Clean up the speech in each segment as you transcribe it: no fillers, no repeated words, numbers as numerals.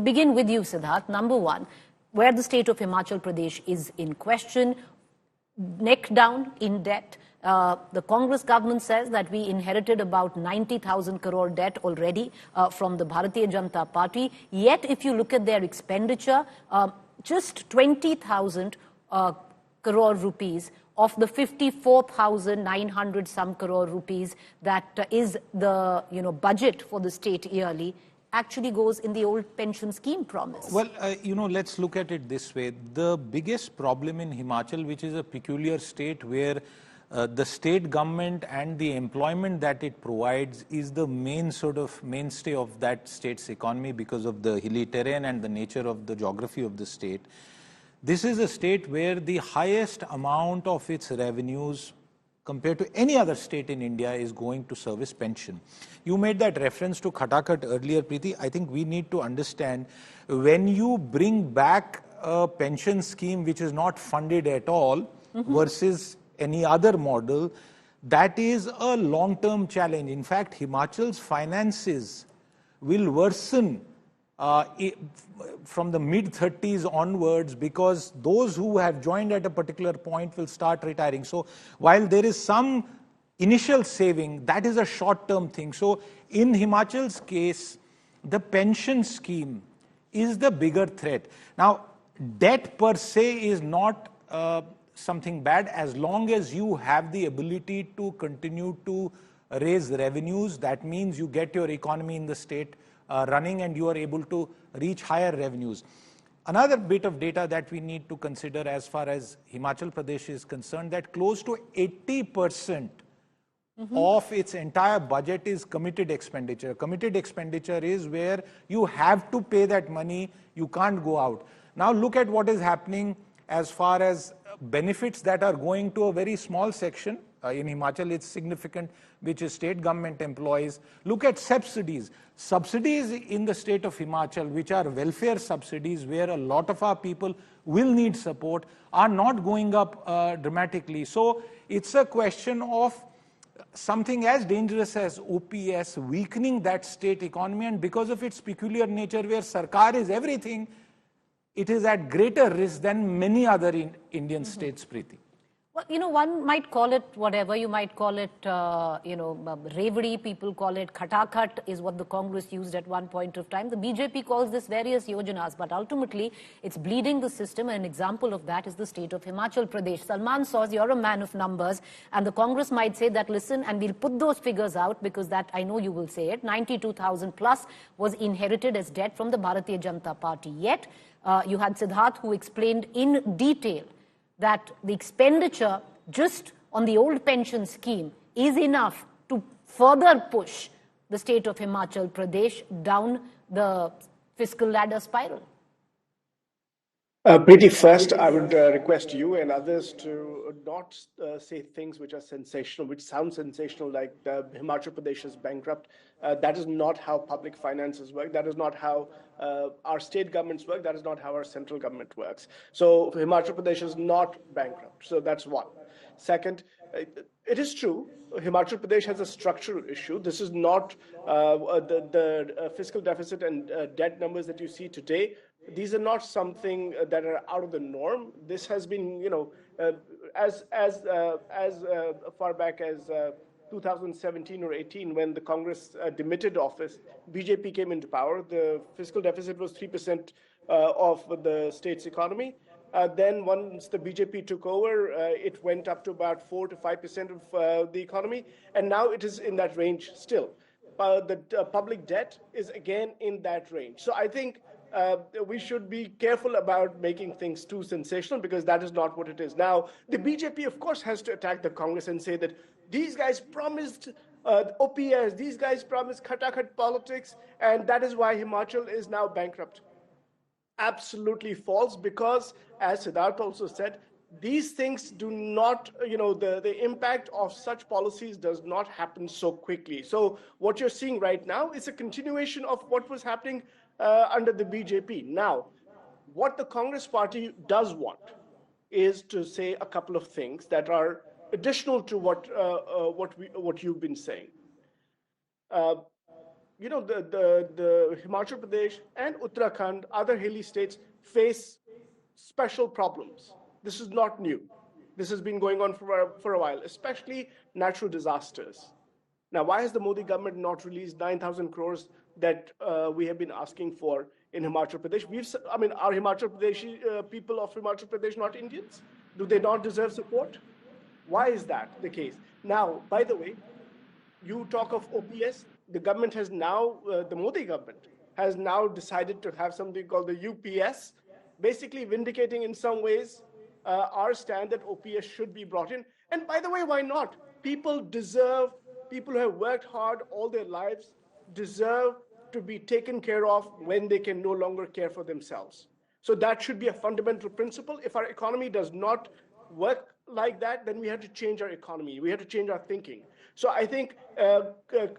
begin with you, Siddharth. Number one, where the state of Himachal Pradesh is in question, neck down in debt. The Congress government says that we inherited about 90,000 crore debt already from the Bharatiya Janata Party. Yet, if you look at their expenditure, just 20,000 crore rupees of the 54,900 some crore rupees that is the budget for the state yearly actually goes in the old pension scheme promise. Well, let's look at it this way. The biggest problem in Himachal, which is a peculiar state where the state government and the employment that it provides is the main sort of mainstay of that state's economy because of the hilly terrain and the nature of the geography of the state. This is a state where the highest amount of its revenues compared to any other state in India is going to service pension. You made that reference to Khatakhat earlier, Preeti. I think we need to understand when you bring back a pension scheme which is not funded at all versus any other model, that is a long-term challenge. In fact, Himachal's finances will worsen from the mid-30s onwards because those who have joined at a particular point will start retiring. So while there is some initial saving, that is a short-term thing. So in Himachal's case, the pension scheme is the bigger threat. Now, debt per se is not something bad as long as you have the ability to continue to raise revenues. That means you get your economy in the state running and you are able to reach higher revenues. Another bit of data that we need to consider as far as Himachal Pradesh is concerned, that close to 80% of its entire budget is committed expenditure. Committed expenditure is where you have to pay that money, you can't go out. Now look at what is happening as far as benefits that are going to a very small section. In Himachal, it's significant, which is state government employees. Look at subsidies. Subsidies in the state of Himachal, which are welfare subsidies, where a lot of our people will need support, are not going up dramatically. So it's a question of something as dangerous as OPS weakening that state economy, and because of its peculiar nature where Sarkar is everything, it is at greater risk than many other Indian states, Preeti. Well, one might call it whatever. You might call it, Revadi. People call it Khatakhat is what the Congress used at one point of time. The BJP calls this various yojanas, but ultimately it's bleeding the system. And an example of that is the state of Himachal Pradesh. Salman Sauz, you're a man of numbers, and the Congress might say that, listen, and we'll put those figures out because that I know you will say it. 92,000 plus was inherited as debt from the Bharatiya Janata Party. Yet, you had Siddharth who explained in detail that the expenditure just on the old pension scheme is enough to further push the state of Himachal Pradesh down the fiscal ladder spiral. Preeti, first, I would request you and others to not say things which are sensational, which sound sensational, like Himachal Pradesh is bankrupt. That is not how public finances work. That is not how our state governments work. That is not how our central government works. So Himachal Pradesh is not bankrupt. So that's one. Second, it is true, Himachal Pradesh has a structural issue. This is not the fiscal deficit and debt numbers that you see today. These are not something that are out of the norm. This has been, as far back as 2017 or 18, when the Congress demitted office, BJP came into power. The fiscal deficit was 3% of the state's economy. Then once the BJP took over, it went up to about 4 to 5% of the economy. And now it is in that range still. The public debt is again in that range. So I think we should be careful about making things too sensational, because that is not what it is. Now, the BJP, of course, has to attack the Congress and say that these guys promised OPS, these guys promised Khatakhat politics, and that is why Himachal is now bankrupt. Absolutely false, because, as Siddharth also said, these things do not, the impact of such policies does not happen so quickly. So what you're seeing right now is a continuation of what was happening under the BJP. Now, what the Congress party does want is to say a couple of things that are additional to what you've been saying. the Himachal Pradesh and Uttarakhand, other hilly states, face special problems. This is not new. This has been going on for a while, especially natural disasters. Now, why has the Modi government not released 9,000 crores that we have been asking for in Himachal Pradesh? Are Himachal Pradeshi people of Himachal Pradesh not Indians? Do they not deserve support? Why is that the case? Now, by the way, you talk of OPS, the government has now, the Modi government has now decided to have something called the UPS, basically vindicating in some ways our stand that OPS should be brought in. And by the way, why not? People who have worked hard all their lives deserve to be taken care of when they can no longer care for themselves. So that should be a fundamental principle. If our economy does not work like that, then we have to change our economy. We have to change our thinking. So I think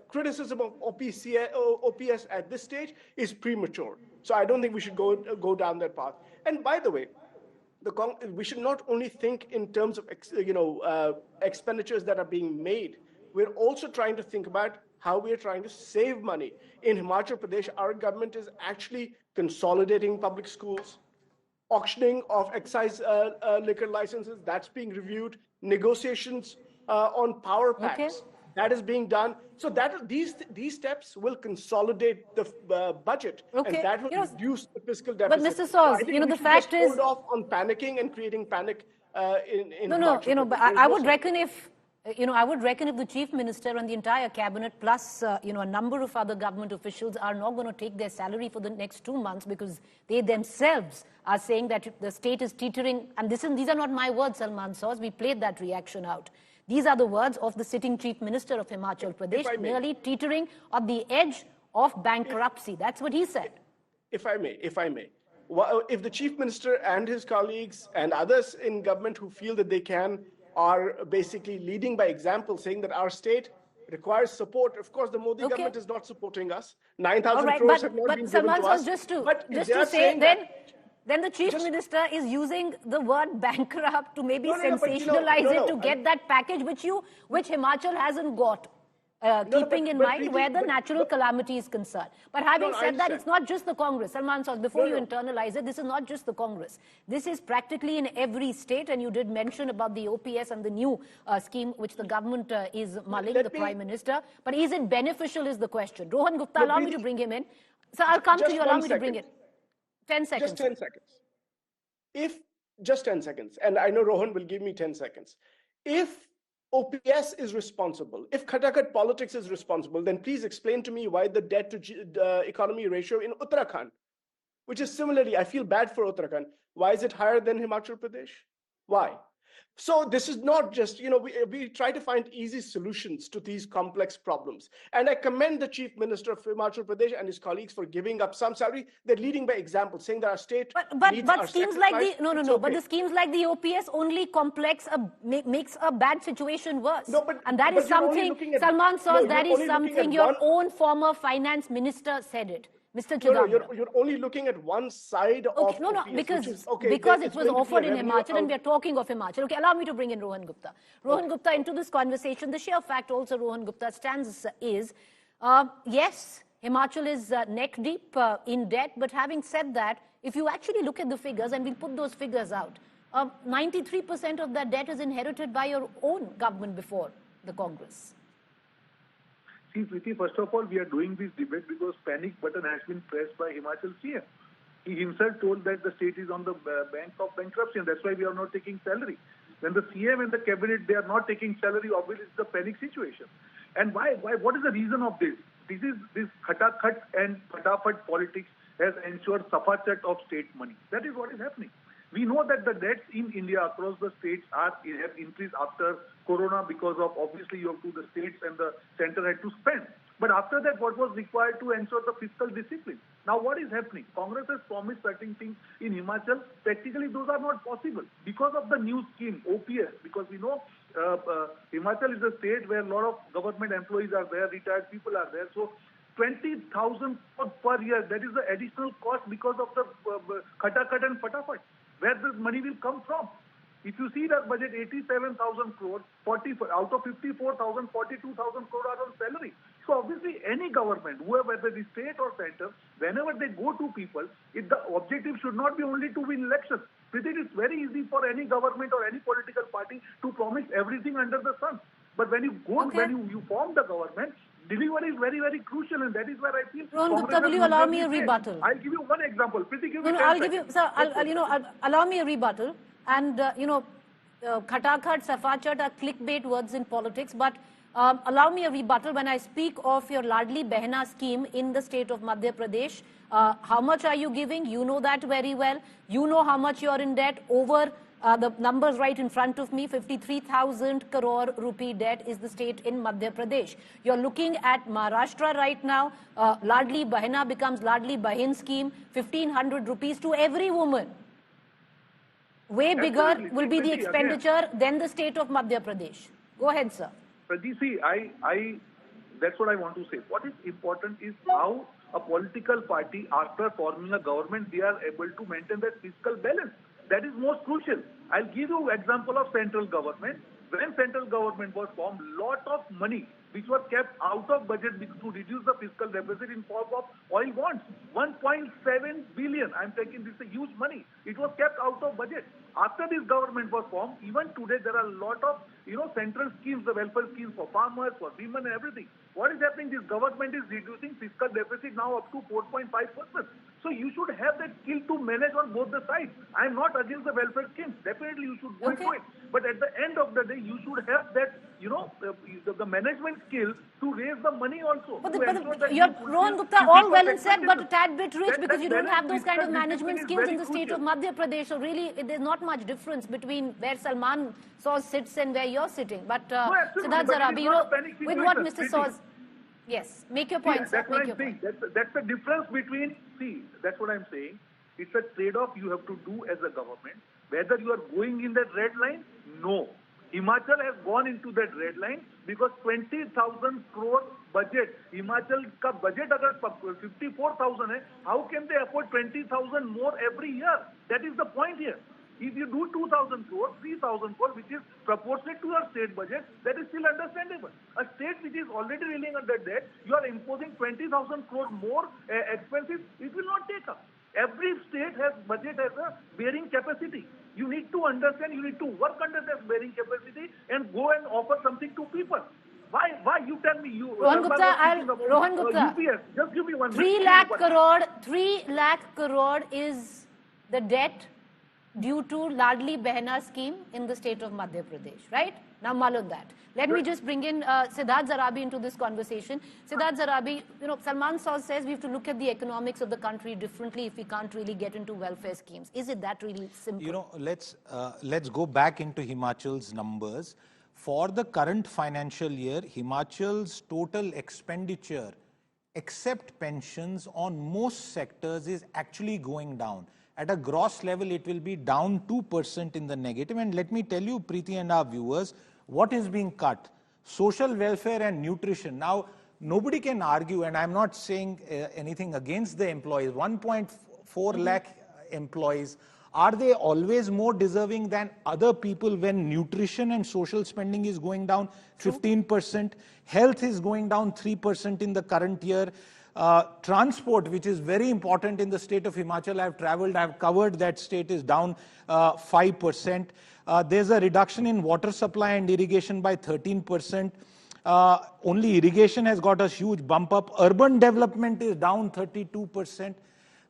criticism of OPS at this stage is premature. So I don't think we should go down that path. And by the way, we should not only think in terms of expenditures that are being made. We're also trying to think about how we are trying to save money. In Himachal Pradesh, our government is actually consolidating public schools, auctioning of excise liquor licenses, that's being reviewed, negotiations on power packs, Okay. that is being done. So these steps will consolidate the budget, Okay. and that will reduce the fiscal But deficit. Mr. So I Saws, think we the should fact just is, hold off on panicking and creating panic in no, Himachal Pradesh. but There's I no would such reckon thing. if, I would reckon if the chief minister and the entire cabinet plus, a number of other government officials are not going to take their salary for the next 2 months because they themselves are saying that the state is teetering, and these are not my words, Salman Saws, we played that reaction out. These are the words of the sitting chief minister of Himachal Pradesh, nearly teetering on the edge of bankruptcy. That's what he said. If I may, if the chief minister and his colleagues and others in government who feel that they can are basically leading by example, saying that our state requires support. Of course, the Modi government is not supporting us. 9,000 crores have not been given Salman to us. just to if they are say, saying then the chief minister is using the word bankrupt to maybe No, but sensationalize it to get that package which Himachal hasn't got. Keeping in mind Preeti, where the natural calamity is concerned. But having said that, it's not just the Congress. Salman Saud, before you internalize it, this is not just the Congress. This is practically in every state, and you did mention about the OPS and the new scheme which the government is mulling, the Prime Minister. But is it beneficial is the question. Rohan Gupta, allow me to bring him in. So I'll come to you, allow me to bring it. 10 seconds. Just 10 seconds. Just 10 seconds, and I know Rohan will give me 10 seconds. If OPS is responsible, if Khatakhat politics is responsible, then please explain to me why the debt to economy ratio in Uttarakhand, which is similarly, I feel bad for Uttarakhand, why is it higher than Himachal Pradesh? Why? So this is not just, we try to find easy solutions to these complex problems. And I commend the Chief Minister of Himachal Pradesh and his colleagues for giving up some salary. They're leading by example, saying that our state but schemes like but the schemes like the OPS only makes a bad situation worse. And that is something, Salman Saws, that is something your own former finance minister said it. Mr. Choudhry. You're only looking at one side of OPS, because it was offered in Himachal and we are talking of Himachal. Okay, allow me to bring in Rohan Gupta. Rohan Gupta, into this conversation, the sheer fact also Rohan Gupta stands is, yes, Himachal is neck deep in debt, but having said that, if you actually look at the figures, and we'll put those figures out, 93% of that debt is inherited by your own government before the Congress. See, Preeti, first of all, we are doing this debate because panic button has been pressed by Himachal CM. He himself told that the state is on the bank of bankruptcy, and that's why we are not taking salary. When the CM and the cabinet, they are not taking salary, obviously it's a panic situation. And why? What is the reason of this? This Khatakhat and Fatafat politics has ensured sufficient of state money. That is what is happening. We know that the debts in India across the states have increased after Corona because of, obviously, the states and the center had to spend. But after that, what was required to ensure the fiscal discipline? Now, what is happening? Congress has promised certain things in Himachal. Practically, those are not possible because of the new scheme, OPS, because we know Himachal is a state where a lot of government employees are there, retired people are there. So 20,000 per year, that is the additional cost because of the Khatakhat and Fatafat. Where this money will come from? If you see that budget, 87,000 crores, out of 54,000, 42,000 crores are on salary. So obviously any government, whoever, whether it is state or center, whenever they go to people, the objective should not be only to win elections. It's very easy for any government or any political party to promise everything under the sun. But when you go, when you form the government, delivery is very, very crucial, and that is where I feel. Rohan Gupta, will you allow me a rebuttal? I'll give you one example. Preeti, give me No, 10 I'll give you, seconds. sir, allow me a rebuttal. And, Khatakhat, Safachat are clickbait words in politics, but allow me a rebuttal when I speak of your Ladli Behna scheme in the state of Madhya Pradesh. How much are you giving? You know that very well. You know how much you're in debt. Over the numbers right in front of me, 53,000 crore rupee debt is the state in Madhya Pradesh. You're looking at Maharashtra right now. Ladli Behna becomes Ladli Bahin scheme, 1,500 rupees to every woman. Way bigger will be the expenditure than the state of Madhya Pradesh. Go ahead, sir. Pradeep, see, that's what I want to say. What is important is how a political party, after forming a government, they are able to maintain that fiscal balance. That is most crucial. I'll give you example of central government. When central government was formed, lot of money which was kept out of budget to reduce the fiscal deficit in form of oil bonds. 1.7 billion. I'm taking this a huge money. It was kept out of budget. After this government was formed, even today there are a lot of central schemes, the welfare schemes for farmers, for women and everything. What is happening? This government is reducing fiscal deficit now up to 4.5%. So you should have that skill to manage on both the sides. I'm not against the welfare schemes. Definitely you should go into it. But at the end of the day, you should have that, the management skill to raise the money also. But you're, Rohan Gupta, all well and said, but a tad bit rich because you don't have those kind of management skills in the state of Madhya Pradesh. So really, there's not much difference between where Salman Soz sits and where you're sitting. But Siddharth Zarabi, with what Mr. Soz... Yes, make your point, sir. That's what I'm saying. That's the difference between, that's what I'm saying. It's a trade-off you have to do as a government. Whether you are going in that red line, no. Himachal has gone into that red line because 20,000 crore budget, Himachal ka budget agar 54,000 hai, how can they afford 20,000 more every year? That is the point here. If you do 2,000 crore, 3,000 crore, which is proportionate to your state budget, that is still understandable. A state which is already reeling under debt, you are imposing 20,000 crore more expenses, it will not take up. Every state has budget as a bearing capacity. You need to understand, you need to work under that bearing capacity and go and offer something to people. Why? You tell me. Rohan Gupta, UPS. Just give me 1 3 lakh crore is the debt due to Ladli Behna scheme in the state of Madhya Pradesh, right? Now, malum that. Let me just bring in Siddharth Zarabi into this conversation. Siddharth Zarabi, Salman Soz says we have to look at the economics of the country differently if we can't really get into welfare schemes. Is it that really simple? Let's go back into Himachal's numbers. For the current financial year, Himachal's total expenditure, except pensions on most sectors, is actually going down. At a gross level, it will be down 2% in the negative. And let me tell you, Preeti and our viewers, what is being cut? Social welfare and nutrition. Now, nobody can argue, and I'm not saying anything against the employees. 1.4 lakh employees. Are they always more deserving than other people when nutrition and social spending is going down 15%? Health is going down 3% in the current year. Transport, which is very important in the state of Himachal, I've traveled, I've covered that state, is down 5%. There's a reduction in water supply and irrigation by 13%. Only irrigation has got a huge bump up. Urban development is down 32%.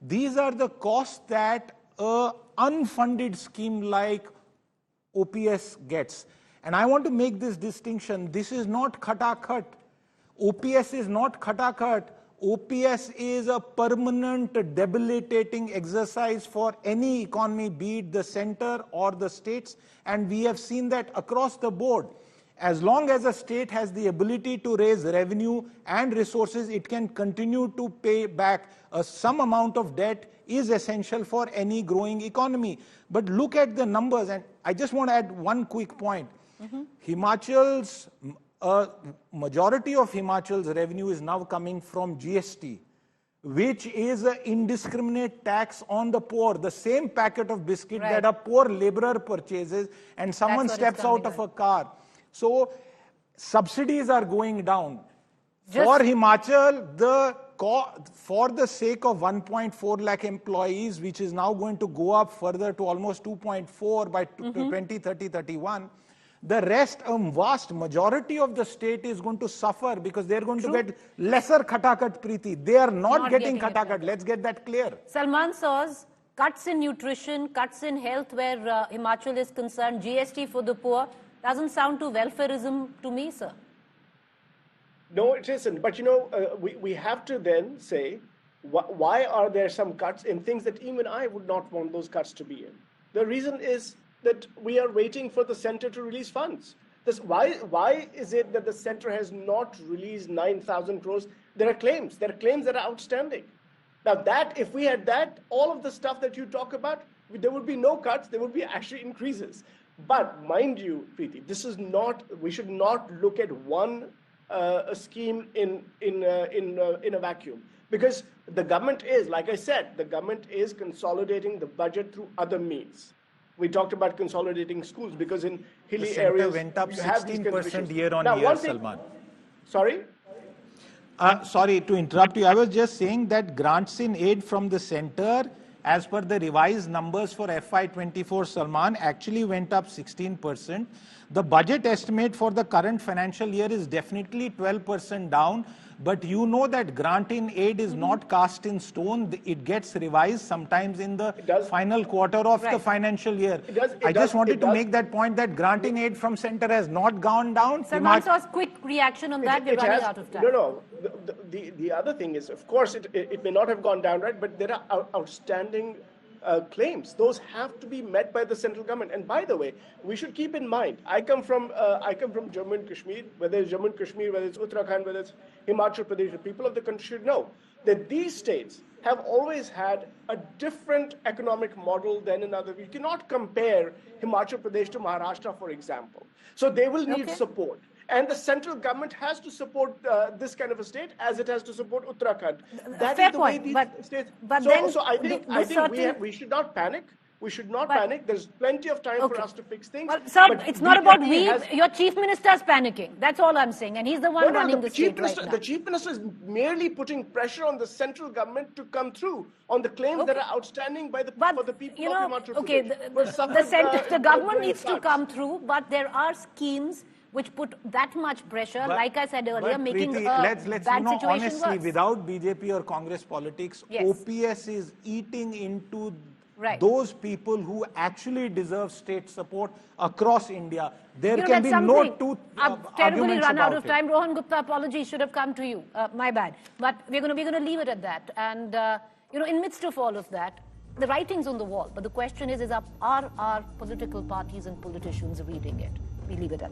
These are the costs that an unfunded scheme like OPS gets. And I want to make this distinction. This is not Khatakhat. OPS is not Khatakhat. OPS is a permanent debilitating exercise for any economy, be it the center or the states, and we have seen that across the board. As long as a state has the ability to raise revenue and resources, it can continue to pay back some amount of debt is essential for any growing economy. But look at the numbers, and I just want to add one quick point. Himachal's majority of Himachal's revenue is now coming from GST, which is an indiscriminate tax on the poor, the same packet of biscuit that a poor laborer purchases and someone steps out of a car. So subsidies are going down. For Himachal, for the sake of 1.4 lakh employees, which is now going to go up further to almost 2.4 by 2030-31, the rest, a vast majority of the state is going to suffer because they're going to get lesser Khatakhat, Preeti. They are not getting Khatakhat. Let's get that clear. Salman says cuts in nutrition, cuts in health where Himachal is concerned, GST for the poor. Doesn't sound to welfareism to me, sir. No, it isn't. But, we have to then say, why are there some cuts in things that even I would not want those cuts to be in? The reason is that we are waiting for the center to release funds. Why is it that the center has not released 9,000 crores? There are claims that are outstanding. Now if we had that, all of the stuff that you talk about, there would be no cuts, there would be actually increases. But mind you, Preeti, we should not look at one a scheme in a vacuum, because the government is, like I said, the government is consolidating the budget through other means. We talked about consolidating schools because in hilly areas went up you have these 16% year on year, Salman. Sorry? Sorry to interrupt you. I was just saying that grants in aid from the center, as per the revised numbers for FY24, Salman, actually went up 16%. The budget estimate for the current financial year is definitely 12% down. But you know that grant in aid is not cast in stone. It gets revised sometimes in the final quarter of the financial year. I just wanted to make that point that grant in aid from center has not gone down. Salman Saw's quick reaction on that. We're running out of time. No. The other thing is, of course, it may not have gone down, right? But there are outstanding claims. Those have to be met by the central government. And by the way, we should keep in mind, I come from Jammu and Kashmir, whether it's Jammu and Kashmir, whether it's Uttarakhand, whether it's Himachal Pradesh, the people of the country should know that these states have always had a different economic model than another. We cannot compare Himachal Pradesh to Maharashtra, for example. So they will need support. And the central government has to support this kind of a state as it has to support Uttarakhand. That is the way these states. So I think we should not panic. We should not panic. There's plenty of time for us to fix things. Well, sir, it's not about we. Your chief minister is panicking. That's all I'm saying. And he's the one running the state right now. The chief minister is merely putting pressure on the central government to come through on the claims that are outstanding for the people of Himachal Pradesh. The government needs to come through, but there are schemes which put that much pressure, like I said earlier, making Preeti, bad situation honestly, worse. Without BJP or Congress politics, OPS is eating into those people who actually deserve state support across India. There can be no two I've terribly run out of it. time. Rohan Gupta, apologies should have come to you. My bad. But we're going to leave it at that. And in midst of all of that, the writing's on the wall. But the question is are our political parties and politicians reading it? We leave it at that.